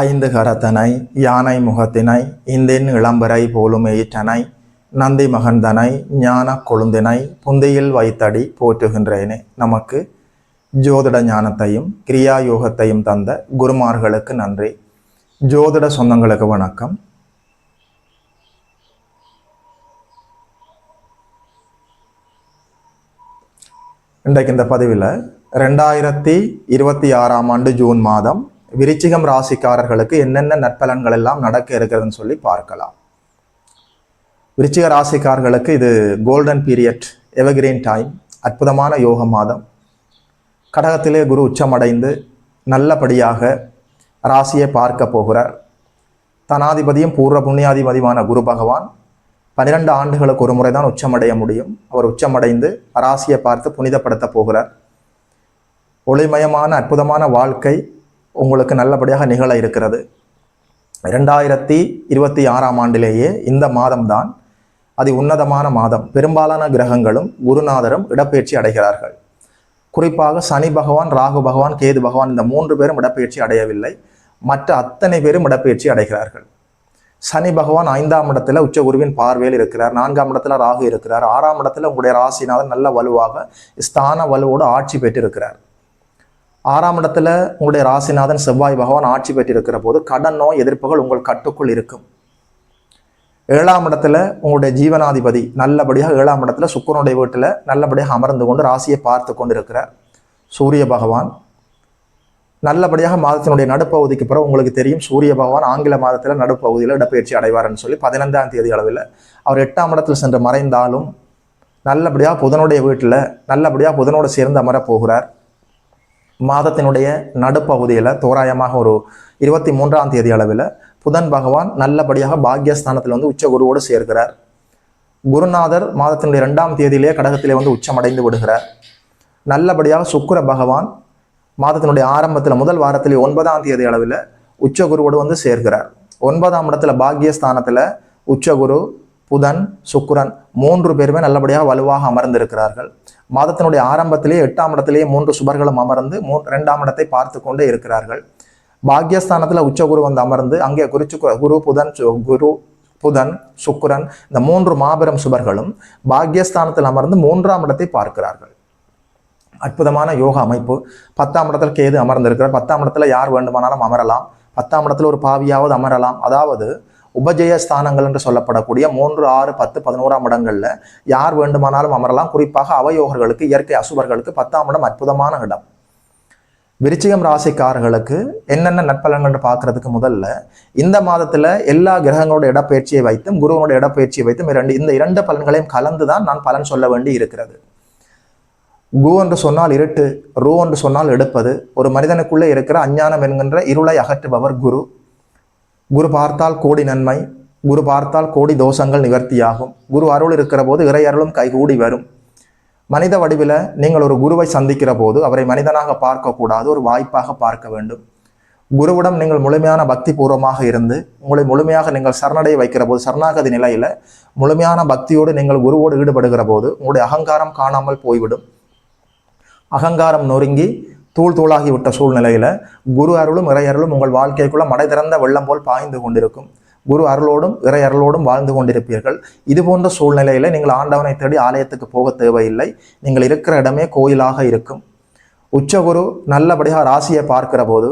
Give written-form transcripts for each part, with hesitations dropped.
ஐந்து கரத்தனை யானை முகத்தினை இந்தின் இளம்பரை போலும் ஈற்றனை நந்தி மகந்தனை ஞான கொழுந்தினை புந்தியில் வைத்தடி போற்றுகின்றேனே. நமக்கு ஜோதிட ஞானத்தையும் கிரியா யோகத்தையும் தந்த குருமார்களுக்கு நன்றி. ஜோதிட சொந்தங்களுக்கு வணக்கம். இன்றைக்கு இந்த பதிவில் 2026ஆம் ஆண்டு ஜூன் மாதம் விருச்சிகம் ராசிக்காரர்களுக்கு என்னென்ன நற்பலன்கள் எல்லாம் நடக்க இருக்கிறதுன்னு சொல்லி பார்க்கலாம். விருச்சிக ராசிக்காரர்களுக்கு இது கோல்டன் பீரியட், எவர்கிரீன் டைம், அற்புதமான யோக மாதம். கடகத்திலே குரு உச்சமடைந்து நல்லபடியாக ராசியை பார்க்க போகிறார். தனாதிபதியும் பூர்வ புண்ணியாதிபதியுமான குரு பகவான் 12 ஆண்டுகளுக்கு ஒரு முறை தான் உச்சமடைய முடியும். அவர் உச்சமடைந்து ராசியை பார்த்து புனிதப்படுத்த போகிறார். ஒளிமயமான அற்புதமான வாழ்க்கை உங்களுக்கு நல்லபடியாக நிகழ இருக்கிறது. 2026ஆம் ஆண்டிலேயே இந்த மாதம்தான் அதி உன்னதமான மாதம். பெரும்பாலான கிரகங்களும் குருநாதரும் இடப்பெயர்ச்சி அடைகிறார்கள். குறிப்பாக சனி பகவான், ராகு பகவான், கேது பகவான் இந்த 3 பேரும் இடப்பெயர்ச்சி அடையவில்லை. மற்ற அத்தனை பேரும் இடப்பெயர்ச்சி அடைகிறார்கள். சனி பகவான் 5ஆம் இடத்துல உச்ச குருவின் பார்வையில் இருக்கிறார். 4ஆம் இடத்துல ராகு இருக்கிறார். 6ஆம் இடத்துல உங்களுடைய ராசிநாதன் நல்ல வலுவாக ஸ்தான வலுவோடு ஆட்சி பெற்றிருக்கிறார். 6ஆம் இடத்துல உங்களுடைய ராசிநாதன் செவ்வாய் பகவான் ஆட்சி பெற்றிருக்கிற போது கடன் நோய் எதிர்ப்புகள் உங்கள் கட்டுக்குள் இருக்கும். 7ஆம் இடத்துல உங்களுடைய ஜீவனாதிபதி நல்லபடியாக 7ஆம் இடத்துல சுக்கிரனுடைய வீட்டில் நல்லபடியாக அமர்ந்து கொண்டு ராசியை பார்த்து கொண்டு இருக்கிறார். சூரிய பகவான் நல்லபடியாக மாதத்தினுடைய நடுப்பகுதிக்கு பிறகு உங்களுக்கு தெரியும், சூரிய பகவான் ஆங்கில மாதத்தில் நடுப்பகுதியில் இடப்பெயர்ச்சி அடைவார்னு சொல்லி 15ஆம் தேதி அளவில் அவர் 8ஆம் இடத்தில் சென்று மறைந்தாலும் நல்லபடியாக புதனுடைய வீட்டில் நல்லபடியாக புதனோடு சேர்ந்து அமர போகிறார். மாதத்தினுடைய நடுப்பகுதியில் தோராயமாக ஒரு 23ஆம் தேதி அளவில் புதன் பகவான் நல்லபடியாக பாக்யஸ்தானத்தில் உச்ச குருவோடு சேர்க்கிறார். குருநாதர் மாதத்தினுடைய 2ஆம் தேதியிலேயே கடகத்திலே உச்சமடைந்து விடுகிறார். நல்லபடியாக சுக்கிர பகவான் மாதத்தினுடைய ஆரம்பத்தில் முதல் வாரத்திலே 9ஆம் தேதி அளவில் உச்ச குருவோடு சேர்க்கிறார். 9ஆம் இடத்துல பாக்யஸ்தானத்தில் உச்சகுரு, புதன், சுக்கிரன் 3 பேருமே நல்லபடியாக வலுவாக அமர்ந்திருக்கிறார்கள். மாதத்தினுடைய ஆரம்பத்திலேயே 8ஆம் இடத்திலேயே 3 சுபர்களும் அமர்ந்து 2ஆம் இடத்தை பார்த்து கொண்டே இருக்கிறார்கள். பாக்யஸ்தானத்தில் உச்சகுரு அமர்ந்து அங்கே குரு புதன் சுக்கிரன் இந்த 3 மாபெரும் சுபர்களும் பாக்யஸ்தானத்தில் அமர்ந்து 3ஆம் இடத்தை பார்க்கிறார்கள். அற்புதமான யோக அமைப்பு. 10ஆம் இடத்துல கேது அமர்ந்திருக்கிறார். 10ஆம் இடத்துல யார் வேண்டுமானாலும் அமரலாம். 10ஆம் இடத்துல ஒரு பாவியாவது அமரலாம். அதாவது உபஜய ஸ்தானங்கள் என்று சொல்லப்படக்கூடிய 3, 6, 10, 11ஆம் இடங்கள்ல யார் வேண்டுமானாலும் அமரலாம். குறிப்பாக அவயோகர்களுக்கு, இயற்கை அசுபர்களுக்கு 10ஆம் இடம் அற்புதமான இடம். விருச்சிகம் ராசிக்காரர்களுக்கு என்னென்ன நற்பலன்கள் பார்க்கறதுக்கு முதல்ல இந்த மாதத்துல எல்லா கிரகங்களோட இடப்பெயர்ச்சியை வைத்தும் குருவனோட இடப்பெயர்ச்சியை வைத்தும் இந்த இரண்டு பலன்களையும் கலந்துதான் நான் பலன் சொல்ல வேண்டி இருக்கிறது. கு என்று சொன்னால் இருட்டு, ரூ என்று சொன்னால் எடுப்பது. ஒரு மனிதனுக்குள்ளே இருக்கிற அஞ்ஞானம் என்கின்ற இருளை அகற்றுபவர் குரு. குரு பார்த்தால் கோடி நன்மை, குரு பார்த்தால் கோடி தோஷங்கள் நிவர்த்தியாகும். குரு அருள் இருக்கிற போது இறை அருளும் கைகூடி வரும். மனித வடிவில் நீங்கள் ஒரு குருவை சந்திக்கிற போது அவரை மனிதனாக பார்க்கக்கூடாது, ஒரு வாய்ப்பாக பார்க்க வேண்டும். குருவிடம் நீங்கள் முழுமையான பக்தி பூர்வமாக இருந்து உங்களை முழுமையாக நீங்கள் சரணடைய வைக்கிற போது, சரணாகதி நிலையில முழுமையான பக்தியோடு நீங்கள் குருவோடு ஈடுபடுகிற போது உங்களுடைய அகங்காரம் காணாமல் போய்விடும். அகங்காரம் நொறுங்கி தூள் தூளாகி விட்ட சூழ்நிலையில குரு அருளும் இறை அருளும் உங்கள் வாழ்க்கைக்குள்ள மடை திறந்த வெள்ளம் போல் பாய்ந்து கொண்டிருக்கும். குரு அருளோடும் இறை அருளோடும் வாழ்ந்து கொண்டிருப்பீர்கள். இது போன்ற சூழ்நிலையில நீங்கள் ஆண்டவனை தேடி ஆலயத்துக்கு போக தேவையில்லை. நீங்கள் இருக்கிற இடமே கோயிலாக இருக்கும். உச்சகுரு நல்லபடியாக ராசியை பார்க்கிற போது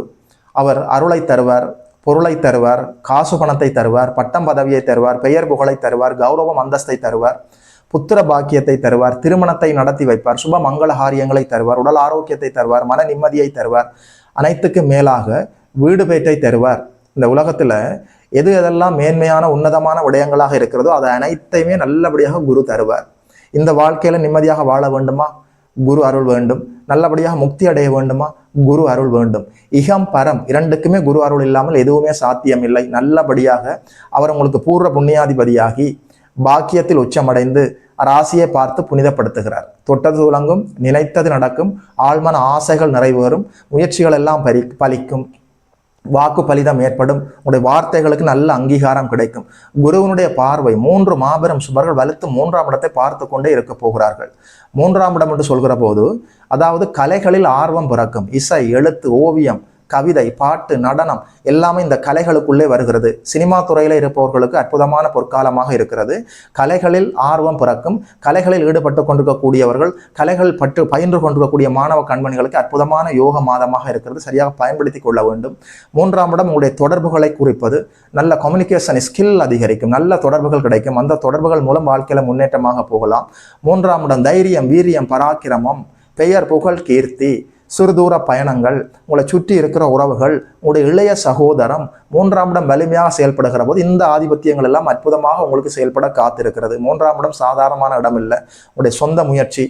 அவர் அருளை தருவார், பொருளை தருவார், காசு பணத்தை தருவார், பட்டம் பதவியை தருவார், பெயர் புகழை தருவார், கௌரவம் அந்தஸ்தை தருவார், புத்திர பாக்கியத்தை தருவார், திருமணத்தை நடத்தி வைப்பார், சுப மங்கள காரியங்களை தருவார், உடல் ஆரோக்கியத்தை தருவார், மன நிம்மதியை தருவார், அனைத்துக்கு மேலாக வீடு பேட்டை தருவார். இந்த உலகத்துல எது எதெல்லாம் மேன்மையான உன்னதமான விடயங்களாக இருக்கிறதோ அதை அனைத்தையுமே நல்லபடியாக குரு தருவார். இந்த வாழ்க்கையில நிம்மதியாக வாழ வேண்டுமா? குரு அருள் வேண்டும். நல்லபடியாக முக்தி அடைய வேண்டுமா? குரு அருள் வேண்டும். இகம் பரம் இரண்டுக்குமே குரு அருள் இல்லாமல் எதுவுமே சாத்தியம் இல்லை. நல்லபடியாக அவர் உங்களுக்கு பூர்வ புண்ணியாதிபதியாகி பாக்கியத்தில் உச்சமடைந்து ராசியை பார்த்து புனிதப்படுத்துகிறார். தொட்டது துலங்கும், நினைத்தது நடக்கும், ஆழ்மன ஆசைகள் நிறைவேறும், முயற்சிகள் எல்லாம் பலிக்கும், வாக்கு பலிதம் ஏற்படும், உங்களுடைய வார்த்தைகளுக்கு நல்ல அங்கீகாரம் கிடைக்கும். குருவனுடைய பார்வை 3 மாபெரும் சுபர்கள் வலுத்து 3ஆம் இடத்தை பார்த்து கொண்டே இருக்க போகிறார்கள். 3ஆம் இடம் என்று சொல்கிற போது அதாவது கலைகளில் ஆர்வம் பிறக்கும். இசை, எழுத்து, ஓவியம், கவிதை, பாட்டு, நடனம் எல்லாமே இந்த கலைகளுக்குள்ளே வருகிறது. சினிமா துறையில் இருப்பவர்களுக்கு அற்புதமான பொற்காலமாக இருக்கிறது. கலைகளில் ஆர்வம் பிறக்கும். கலைகளில் ஈடுபட்டு கொண்டிருக்கக்கூடியவர்கள், கலைகள் பயின்று கொண்டிருக்கக்கூடிய மாணவ கண்மணிகளுக்கு அற்புதமான யோக மாதமாக இருக்கிறது. சரியாக பயன்படுத்தி கொள்ள வேண்டும். 3ஆம் இடம் உங்களுடைய தொடர்புகளை குறிப்பது. நல்ல கம்யூனிகேஷன் ஸ்கில் அதிகரிக்கும். நல்ல தொடர்புகள் கிடைக்கும். அந்த தொடர்புகள் மூலம் வாழ்க்கையில முன்னேற்றமாக போகலாம். 3ஆம் இடம் தைரியம், வீரியம், பராக்கிரமம், பெயர், புகழ், கீர்த்தி, சிறுதூர பயணங்கள், உங்களை சுற்றி இருக்கிற உறவுகள், உங்களுடைய இளைய சகோதரம். 3ஆம் இடம் வலிமையாக செயல்படுகிற போது இந்த ஆதிபத்தியங்கள் எல்லாம் அற்புதமாக உங்களுக்கு செயல்பட காத்திருக்கிறது. 3ஆம் இடம் சாதாரணமான இடம் இல்லை. உங்களுடைய சொந்த முயற்சி,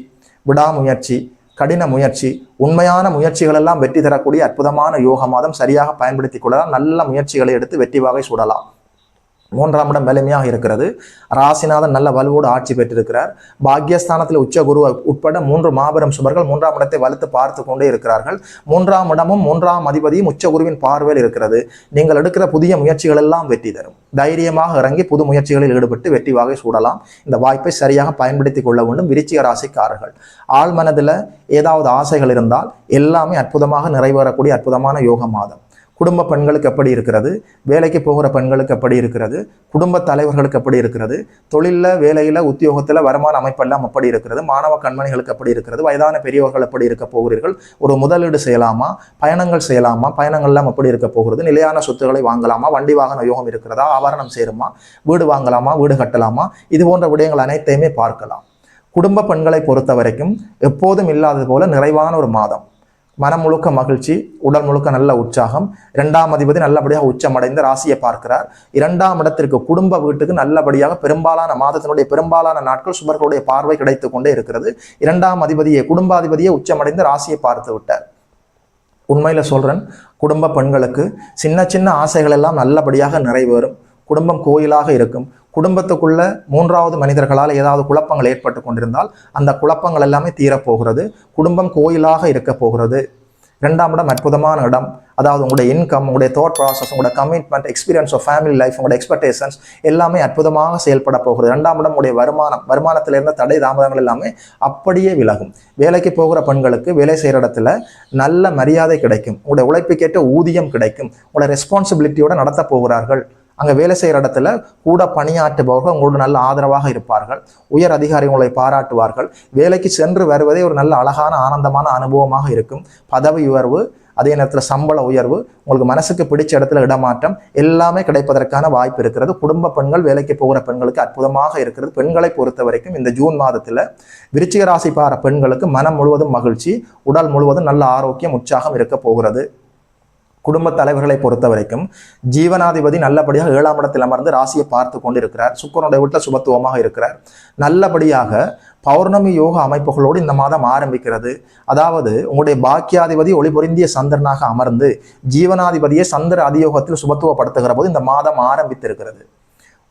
விடாமுயற்சி, கடின முயற்சி, உண்மையான முயற்சிகள் எல்லாம் வெற்றி தரக்கூடிய அற்புதமான யோக மாதம். சரியாக பயன்படுத்தி கொள்ளலாம். நல்ல முயற்சிகளை எடுத்து வெற்றி வாகை சூடலாம். 3ஆம் இடம் வலிமையாக இருக்கிறது. ராசிநாதன் நல்ல வலுவோடு ஆட்சி பெற்றிருக்கிறார். பாக்யஸ்தானத்தில் உச்ச குரு உட்பட 3 மாபெரும் சுபர்கள் 3ஆம் இடத்தை வலுத்து பார்த்து கொண்டே இருக்கிறார்கள். 3ஆம் இடமும் 3ஆம் அதிபதியும் உச்ச குருவின் பார்வையில் இருக்கிறது. நீங்கள் எடுக்கிற புதிய முயற்சிகள் எல்லாம் வெற்றி தரும். தைரியமாக இறங்கி புது முயற்சிகளில் ஈடுபட்டு வெற்றி வாகை சூடலாம். இந்த வாய்ப்பை சரியாக பயன்படுத்தி கொள்ள வேண்டும். விருச்சிக ராசிக்காரர்கள், ஆழ் மனதில் ஏதாவது ஆசைகள் இருந்தால் எல்லாமே அற்புதமாக நிறைவேறக்கூடிய அற்புதமான யோக மாதம். குடும்ப பெண்களுக்கு எப்படி இருக்கிறது, வேலைக்கு போகிற பெண்களுக்கு எப்படி இருக்கிறது, குடும்ப தலைவர்களுக்கு எப்படி இருக்கிறது, தொழிலில், வேலையில், உத்தியோகத்தில், வருமான அமைப்பெல்லாம் எப்படி இருக்கிறது, மாணவ கண்மணிகளுக்கு எப்படி இருக்கிறது, வயதான பெரியவர்கள் எப்படி இருக்க போகிறீர்கள், ஒரு முதலீடு செய்யலாமா, பயணங்கள் செய்யலாமா, பயணங்கள்லாம் எப்படி இருக்க போகிறது, நிலையான சொத்துக்களை வாங்கலாமா, வண்டி வாகன யோகம் இருக்கிறதா, ஆபரணம் சேருமா, வீடு வாங்கலாமா, வீடு கட்டலாமா, இது போன்ற விடயங்கள் அனைத்தையுமே பார்க்கலாம். குடும்ப பெண்களை பொறுத்த வரைக்கும் எப்போதும் இல்லாதது போல நிறைவான ஒரு மாதம். மனம் முழுக்க மகிழ்ச்சி, உடல் முழுக்க நல்ல உற்சாகம். 2ஆம் அதிபதி நல்லபடியாக உச்சமடைந்து ராசியை பார்க்கிறார். 2ஆம் இடத்திற்கு, குடும்ப வீட்டுக்கு நல்லபடியாக பெரும்பாலான மாதத்தினுடைய பெரும்பாலான நாட்கள் சுபர்களுடைய பார்வை கிடைத்து கொண்டே இருக்கிறது. 2ஆம் அதிபதியை, குடும்பாதிபதியை உச்சமடைந்து ராசியை பார்த்து விட்டார். உண்மையில சொல்றேன், குடும்ப பெண்களுக்கு சின்ன சின்ன ஆசைகள் எல்லாம் நல்லபடியாக நிறைவேறும். குடும்பம் கோயிலாக இருக்கும். குடும்பத்துக்குள்ள 3வது மனிதர்களால் ஏதாவது குழப்பங்கள் ஏற்பட்டு கொண்டிருந்தால் அந்த குழப்பங்கள் எல்லாமே தீரப்போகிறது. குடும்பம் கோயிலாக இருக்க போகிறது. 2ஆம் இடம் அற்புதமான இடம். அதாவது உங்களுடைய இன்கம், உங்களுடைய தாட் ப்ராசஸ், உங்களுடைய commitment, experience of family life, உங்களுடைய எக்ஸ்பெக்டேஷன்ஸ் எல்லாமே அற்புதமாக செயல்பட போகிறது. 2ஆம் இடம் உங்களுடைய வருமானத்தில் இருந்த தடை தாமதங்கள் எல்லாமே அப்படியே விலகும். வேலைக்கு போகிற பெண்களுக்கு வேலை செய்கிற இடத்துல நல்ல மரியாதை கிடைக்கும். உங்களுடைய உழைப்புக்கேற்ற ஊதியம் கிடைக்கும். உங்களுடைய ரெஸ்பான்சிபிலிட்டியோட நடத்த போகிறார்கள். அங்கே வேலை செய்கிற இடத்துல கூட பணியாற்றுபவர்கள் உங்களோட நல்ல ஆதரவாக இருப்பார்கள். உயர் அதிகாரி உங்களை பாராட்டுவார்கள். வேலைக்கு சென்று வருவதே ஒரு நல்ல அழகான ஆனந்தமான அனுபவமாக இருக்கும். பதவி உயர்வு, அதே நேரத்தில் சம்பள உயர்வு, உங்களுக்கு மனசுக்கு பிடிச்ச இடத்துல இடமாற்றம் எல்லாமே கிடைப்பதற்கான வாய்ப்பு இருக்கிறது. குடும்ப பெண்கள், வேலைக்கு போகிற பெண்களுக்கு அற்புதமாக இருக்கிறது. பெண்களை பொறுத்த வரைக்கும் இந்த ஜூன் மாதத்தில் விருச்சிக ராசி பார பெண்களுக்கு மனம் முழுவதும் மகிழ்ச்சி, உடல் முழுவதும் நல்ல ஆரோக்கியம், உற்சாகம் இருக்க போகிறது. குடும்ப தலைவர்களை பொறுத்த வரைக்கும் ஜீவனாதிபதி நல்லபடியாக 7ஆம் இடத்தில் அமர்ந்து ராசியை பார்த்து கொண்டு இருக்கிறார். சுக்கிரனுடைய வீட்டில் சுபத்துவமாக இருக்கிறார். நல்லபடியாக பௌர்ணமி யோக அமைப்புகளோடு இந்த மாதம் ஆரம்பிக்கிறது. அதாவது உங்களுடைய பாக்கியாதிபதி ஒளிபொருந்திய சந்திரனாக அமர்ந்து ஜீவனாதிபதியை சந்திர அதியோகத்தில் சுபத்துவப்படுத்துகிற போது இந்த மாதம் ஆரம்பித்திருக்கிறது.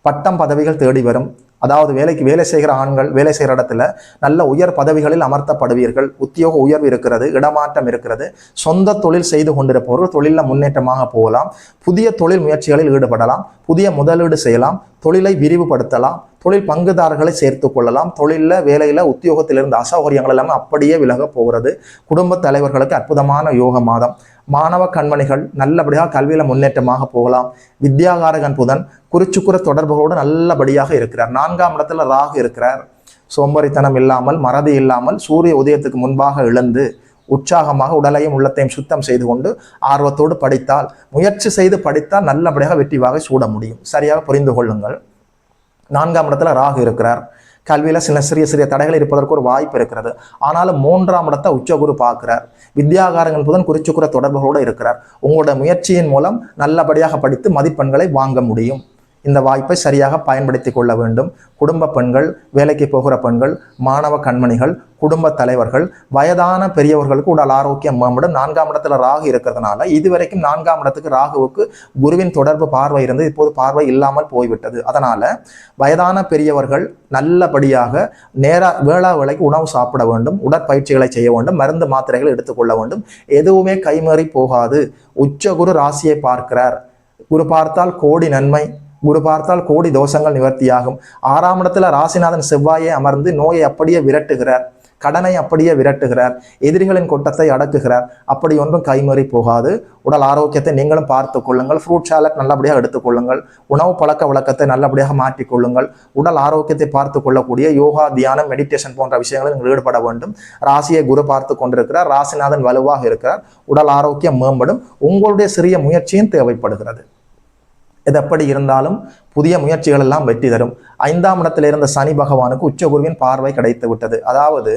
பட்டம் பதவிகள் தேடி வரும். அதாவது வேலை செய்கிற ஆண்கள் வேலை செய்கிற இடத்துல நல்ல உயர் பதவிகளில் அமர்த்தப்படுவீர்கள். உத்தியோக உயர்வு இருக்கிறது, இடமாற்றம் இருக்கிறது. சொந்த தொழில் செய்து கொண்டிருப்பவர்கள் தொழிலில் முன்னேற்றமாக போகலாம். புதிய தொழில் முயற்சிகளில் ஈடுபடலாம். புதிய முதலீடு செய்யலாம். தொழிலை விரிவுபடுத்தலாம். தொழில் பங்குதாரர்களை சேர்த்து கொள்ளலாம். தொழிலில், வேலையில், உத்தியோகத்தில் இருந்த அசௌகரியங்கள் எல்லாமே அப்படியே விலக போகிறது. குடும்ப தலைவர்களுக்கு அற்புதமான யோக மாதம். மாணவ கண்மணிகள் நல்லபடியாக கல்வியில் முன்னேற்றமாக போகலாம். வித்யாகாரகன் புதன் குறிச்சுக்குற தொடர்புகளோடு நல்லபடியாக இருக்கிறார். 4ஆம் இடத்துல ராகு இருக்கிறார். சோம்பரித்தனம் இல்லாமல், மறதி இல்லாமல், சூரிய உதயத்துக்கு முன்பாக எழுந்து உற்சாகமாக உடலையும் உள்ளத்தையும் சுத்தம் செய்து கொண்டு ஆர்வத்தோடு படித்தால், முயற்சி செய்து படித்தால் நல்லபடியாக வெற்றி வாகை சூட முடியும். சரியாக புரிந்து கொள்ளுங்கள். 4ஆம் இடத்துல ராகு இருக்கிறார். கல்வியில் சிறிய தடைகள் இருப்பதற்கு ஒரு வாய்ப்பு இருக்கிறது. ஆனாலும் 3ஆம் இடத்தை உச்சகுரு பார்க்கிறார். வித்யாகாரங்கள் புதன் குறிச்சுக்குற தொடர்புகளோடு இருக்கிறார். உங்களோட முயற்சியின் மூலம் நல்லபடியாக படித்து மதிப்பெண்களை வாங்க முடியும். இந்த வாய்ப்பை சரியாக பயன்படுத்தி கொள்ள வேண்டும். குடும்ப பெண்கள், வேலைக்கு போகிற பெண்கள், மாணவ கண்மணிகள், குடும்ப தலைவர்கள், வயதான பெரியவர்களுக்கு உடல் ஆரோக்கியம் மேம்படும். 4ஆம் இடத்துல ராகு இருக்கிறதுனால இதுவரைக்கும் 4ஆம் இடத்துக்கு ராகுவுக்கு குருவின் தொடர்பு பார்வை இருந்து இப்போது பார்வை இல்லாமல் போய்விட்டது. அதனால வயதான பெரியவர்கள் நல்லபடியாக வேளா வேளைக்கு உணவு சாப்பிட வேண்டும், உடற்பயிற்சிகளை செய்ய வேண்டும், மருந்து மாத்திரைகள் எடுத்துக்கொள்ள வேண்டும். எதுவுமே கைமறி போகாது. உச்ச குரு ராசியை பார்க்கிறார். குரு பார்த்தால் கோடி நன்மை, குரு பார்த்தால் கோடி தோஷங்கள் நிவர்த்தியாகும். 6ஆம் இடத்துல ராசிநாதன் செவ்வாயை அமர்ந்து நோயை அப்படியே விரட்டுகிறார். கடனை அப்படியே விரட்டுகிறார், எதிரிகளின் கொட்டத்தை அடக்குகிறார். அப்படி ஒன்றும் கைமறி போகாது. உடல் ஆரோக்கியத்தை நீங்களும் பார்த்து கொள்ளுங்கள். ஃப்ரூட் சாலட் நல்லபடியாக எடுத்துக்கொள்ளுங்கள். உணவு பழக்க வழக்கத்தை நல்லபடியாக மாற்றிக்கொள்ளுங்கள். உடல் ஆரோக்கியத்தை பார்த்து கொள்ளக்கூடிய யோகா, தியானம், மெடிடேஷன் போன்ற விஷயங்களில் நீங்கள் ஈடுபட வேண்டும். ராசியை குரு பார்த்து கொண்டிருக்கிறார். ராசிநாதன் வலுவாக இருக்கிறார். உடல் ஆரோக்கியம் மேம்படும். உங்களுடைய சிறிய முயற்சியும் தேவைப்படுகிறது. இது எப்படி இருந்தாலும் புதிய முயற்சிகள் எல்லாம் வெற்றி தரும். 5ஆம் இடத்தில் இருந்த சனி பகவானுக்கு உச்சகுருவின் பார்வை கிடைத்து விட்டது. அதாவது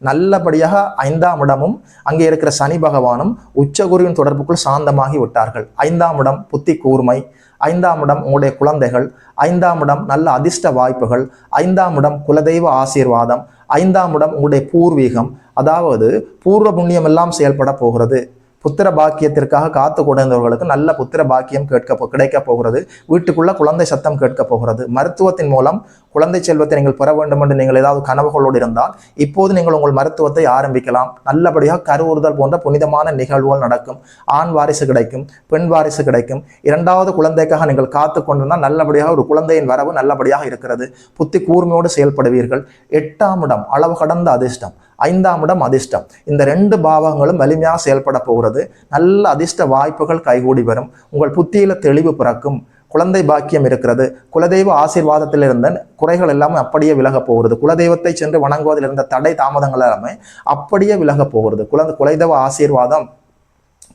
நல்லபடியாக 5ஆம் இடமும் அங்கே இருக்கிற சனி பகவானும் உச்சகுருவின் தொடர்புக்குள் சாந்தமாகி விட்டார்கள். 5ஆம் இடம் புத்தி கூர்மை, 5ஆம் இடம் உங்களுடைய குழந்தைகள், 5ஆம் இடம் நல்ல அதிர்ஷ்ட வாய்ப்புகள், 5ஆம் இடம் குலதெய்வ ஆசீர்வாதம், 5ஆம் இடம் உங்களுடைய பூர்வீகம், அதாவது பூர்வ புண்ணியம் எல்லாம் செயல்பட போகிறது. புத்திர பாக்கியத்திற்காக காத்து கொண்டிருந்தவர்களுக்கு நல்ல புத்திர பாக்கியம் கிடைக்க போகிறது. வீட்டுக்குள்ள குழந்தை சத்தம் கேட்க போகிறது. மருத்துவத்தின் மூலம் குழந்தை செல்வத்தை நீங்கள் பெற வேண்டும் என்று நீங்கள் ஏதாவது கனவுகளோடு இருந்தால் இப்போது நீங்கள் உங்கள் மருத்துவத்தை ஆரம்பிக்கலாம். நல்லபடியாக கருவுறுதல் போன்ற புனிதமான நிகழ்வுகள் நடக்கும். ஆண் வாரிசு கிடைக்கும், பெண் வாரிசு கிடைக்கும். 2வது குழந்தைக்காக நீங்கள் காத்து கொண்டிருந்தால் நல்லபடியாக ஒரு குழந்தையின் வரவு நல்லபடியாக இருக்கிறது. புத்தி கூர்மையோடு செயல்படுவீர்கள். 8ஆம் இடம் அளவு கடந்த அதிர்ஷ்டம், 5ஆம் இடம் அதிர்ஷ்டம். இந்த 2 பாவங்களும் வலிமையாக செயல்பட போகிறது. நல்ல அதிர்ஷ்ட வாய்ப்புகள் கைகூடி வரும். உங்கள் புத்தியில தெளிவு பிறக்கும். குழந்தை பாக்கியம் இருக்கிறது. குலதெய்வ ஆசீர்வாதத்தில் இருந்த குறைகள் எல்லாமே அப்படியே விலக போகிறது. குலதெய்வத்தை சென்று வணங்குவதில் இருந்த தடை தாமதங்கள் எல்லாமே அப்படியே விலக போகிறது. குலதெய்வ ஆசீர்வாதம்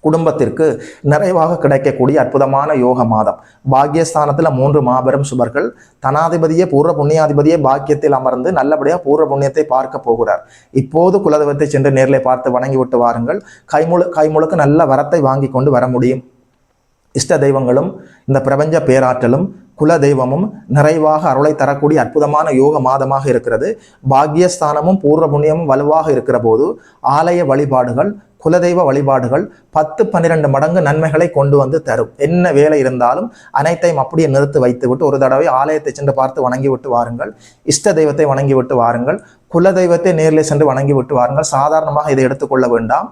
குடும்பத்திற்கு நிறைவாக கிடைக்கக்கூடிய அற்புதமான யோக மாதம். பாக்கியஸ்தானத்தில் 3 மாபெரும் சுபர்கள். தனாதிபதியே பூர்வ புண்ணியாதிபதியே பாக்கியத்தில் அமர்ந்து நல்லபடியாக பூர்வ புண்ணியத்தை பார்க்க போகிறார். இப்போது குலதெய்வத்தை சென்று நேரில் பார்த்து வணங்கி விட்டு வாருங்கள். கைமுழுக்கு நல்ல வரத்தை வாங்கி கொண்டு வர முடியும். இஷ்ட தெய்வங்களும் இந்த பிரபஞ்ச பேராற்றலும் குல தெய்வமும் நிறைவாக அருளை தரக்கூடிய அற்புதமான யோக மாதமாக இருக்கிறது. பாக்கியஸ்தானமும் பூர்வ புண்ணியமும் வலுவாக இருக்கிற போது ஆலய வழிபாடுகள், குலதெய்வ வழிபாடுகள் 10-12 மடங்கு நன்மைகளை கொண்டு வந்து தரும். என்ன வேலை இருந்தாலும் அனைத்தையும் அப்படியே நிறுத்தி வைத்து விட்டு ஒரு தடவை ஆலயத்தை சென்று பார்த்து வணங்கி விட்டு வாருங்கள். இஷ்ட தெய்வத்தை வணங்கி விட்டு வாருங்கள். குல தெய்வத்தை நேரில் சென்று வணங்கி விட்டு வாருங்கள். சாதாரணமாக இதை எடுத்துக்கொள்ள வேண்டாம்.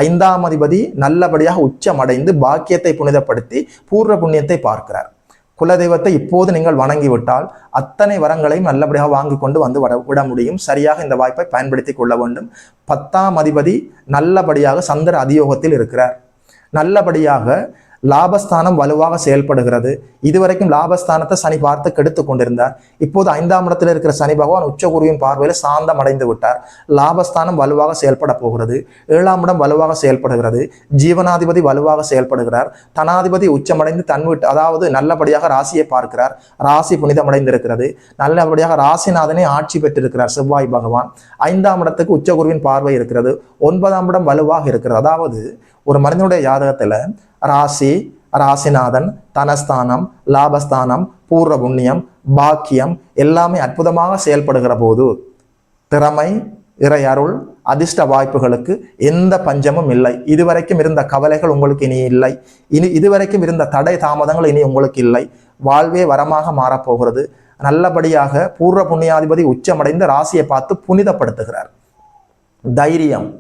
5ஆம் அதிபதி நல்லபடியாக உச்சமடைந்து பாக்கியத்தை புனிதப்படுத்தி பூர்வ புண்ணியத்தை பார்க்கிறார். குலதெய்வத்தை இப்போது நீங்கள் வணங்கி விட்டால் அத்தனை வரங்களையும் நல்லபடியாக வாங்கி கொண்டு வந்து விட முடியும். சரியாக இந்த வாய்ப்பை பயன்படுத்தி கொள்ள வேண்டும். 10ஆம் அதிபதி நல்லபடியாக சந்திர அதியோகத்தில் இருக்கிறார். நல்லபடியாக லாபஸ்தானம் வலுவாக செயல்படுகிறது. இதுவரைக்கும் லாபஸ்தானத்தை சனி பார்த்து கெடுத்து கொண்டிருந்தார். இப்போது 5ஆம் இடத்தில் இருக்கிற சனி பகவான் உச்சகுருவின் பார்வையில் சாந்தம் அடைந்து விட்டார். லாபஸ்தானம் வலுவாக செயல்பட போகிறது. 7ஆம் இடம் வலுவாக செயல்படுகிறது. ஜீவனாதிபதி வலுவாக செயல்படுகிறார். தனாதிபதி உச்சமடைந்து தன் வீட்டு, அதாவது நல்லபடியாக ராசியை பார்க்கிறார். ராசி புனிதமடைந்திருக்கிறது. நல்லபடியாக ராசிநாதனை ஆட்சி பெற்றிருக்கிறார் செவ்வாய் பகவான். 5ஆம் இடத்துக்கு உச்சகுருவின் பார்வை இருக்கிறது. 9ஆம் இடம் வலுவாக இருக்கிறது. அதாவது ஒரு மனிதனுடைய ஜாதகத்துல ராசி, ராசிநாதன், தனஸ்தானம், லாபஸ்தானம், பூர்வ புண்ணியம், பாக்கியம் எல்லாமே அற்புதமாக செயல்படுகிற போது திறமை, இறை அருள், அதிர்ஷ்ட வாய்ப்புகளுக்கு எந்த பஞ்சமும் இல்லை. இதுவரைக்கும் இருந்த கவலைகள் உங்களுக்கு இனி இல்லை. இதுவரைக்கும் இருந்த தடை தாமதங்கள் இனி உங்களுக்கு இல்லை. வாழ்வே வரமாக மாறப்போகிறது. நல்லபடியாக பூர்வ புண்ணியாதிபதி உச்சமடைந்து ராசியை பார்த்து புனிதப்படுத்துகிறார். தைரியம்,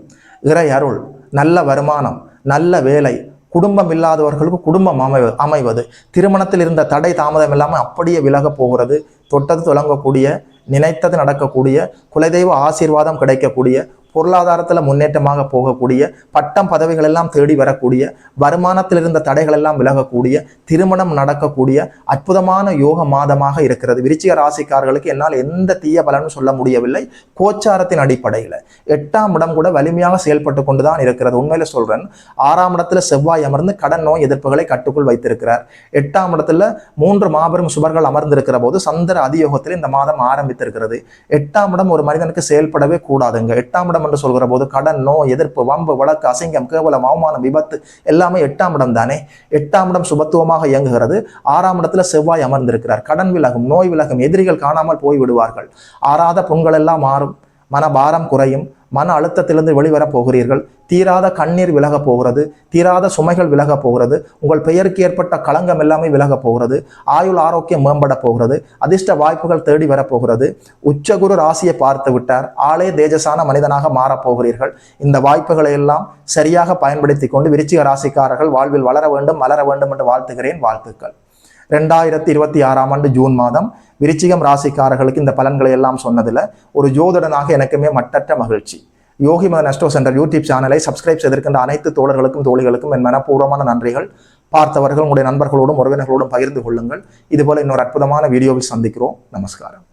இறை அருள், நல்ல வருமானம், நல்ல வேலை, குடும்பம் இல்லாதவர்களுக்கு குடும்பம் அமைவது, திருமணத்தில் இருந்த தடை தாமதம் இல்லாமல் அப்படியே விலக போகிறது. தொட்டது தொடங்கக்கூடிய, நினைத்தது நடக்கக்கூடிய, குலதெய்வ ஆசீர்வாதம் கிடைக்கக்கூடிய, பொருளாதாரத்தில் முன்னேற்றமாக போகக்கூடிய, பட்டம் பதவிகள் எல்லாம் தேடி வரக்கூடிய, வருமானத்தில் இருந்த தடைகள் எல்லாம் விலகக்கூடிய, திருமணம் நடக்கக்கூடிய அற்புதமான யோக மாதமாக இருக்கிறது. விருச்சிக ராசிக்காரர்களுக்கு என்னால் எந்த தீய பலனும் சொல்ல முடியவில்லை. கோச்சாரத்தின் அடிப்படையில் 8ஆம் இடம் கூட வலிமையாக செயல்பட்டு கொண்டுதான் இருக்கிறது. உண்மையில சொல்றேன், 6ஆம் இடத்துல செவ்வாய் அமர்ந்து கடன் நோய் எதிர்ப்புகளை கட்டுக்குள் வைத்திருக்கிறார். 8ஆம் இடத்துல 3 மாபெரும் சுபர்கள் அமர்ந்திருக்கிற போது சந்திர அதியோகத்தில் இந்த மாதம் ஆரம்பித்திருக்கிறது. 8ஆம் இடம் ஒரு மனிதனுக்கு செயல்படவே கூடாதுங்க. 8ஆம் இடம் என்று சொல்கிற போது கடன், நோய், எதிர்ப்பு, வம்பு, வழக்கு, அசிங்கம், கேவலம், அவமானம், விபத்து எல்லாமே 8ஆம் இடம் தானே. 8ஆம் இடம் சுபத்துவமாக இயங்குகிறது. 6ஆம் இடத்துல செவ்வாய் அமர்ந்திருக்கிறார். கடன் விலகும், நோய் விலகும், எதிரிகள் காணாமல் போய் விடுவார்கள். ஆறாத புண்கள் எல்லாம் மாறும். மனபாரம் குறையும். மன அழுத்தத்திலிருந்து வெளிவரப் போகிறீர்கள். தீராத கண்ணீர் விலக போகிறது. தீராத சுமைகள் விலக போகிறது. உங்கள் பெயருக்கு ஏற்பட்ட களங்கம் எல்லாமே விலக போகிறது. ஆயுள் ஆரோக்கியம் மேம்பட போகிறது. அதிர்ஷ்ட வாய்ப்புகள் தேடி வரப்போகிறது. உச்சகுரு ராசியை பார்த்து விட்டார். ஆளே தேஜசான மனிதனாக மாறப்போகிறீர்கள். இந்த வாய்ப்புகளை எல்லாம் சரியாக பயன்படுத்தி கொண்டு விருச்சிக ராசிக்காரர்கள் வாழ்வில் வளர வேண்டும், மலர வேண்டும் என்று வாழ்த்துகிறேன். வாழ்த்துக்கள். 2026ஆம் ஆண்டு ஜூன் மாதம் விருச்சிகம் ராசிக்காரர்களுக்கு இந்த பலன்களை எல்லாம் சொன்னதுல ஒரு ஜோதிடனாக எனக்குமே மட்டற்ற மகிழ்ச்சி. யோகி மதன் அஸ்ட்ரோ சென்டர் யூடியூப் சேனலை சப்ஸ்கிரைப் செய்திருக்கின்ற அனைத்து தோழர்களுக்கும் தோழிகளுக்கும் என் மனப்பூர்வமான நன்றிகள். பார்த்தவர்கள் உங்களுடைய நண்பர்களோடும் உறவினர்களோடும் பகிர்ந்து கொள்ளுங்கள். இதுபோல இன்னொரு அற்புதமான வீடியோவில் சந்திக்கிறோம். நமஸ்காரம்.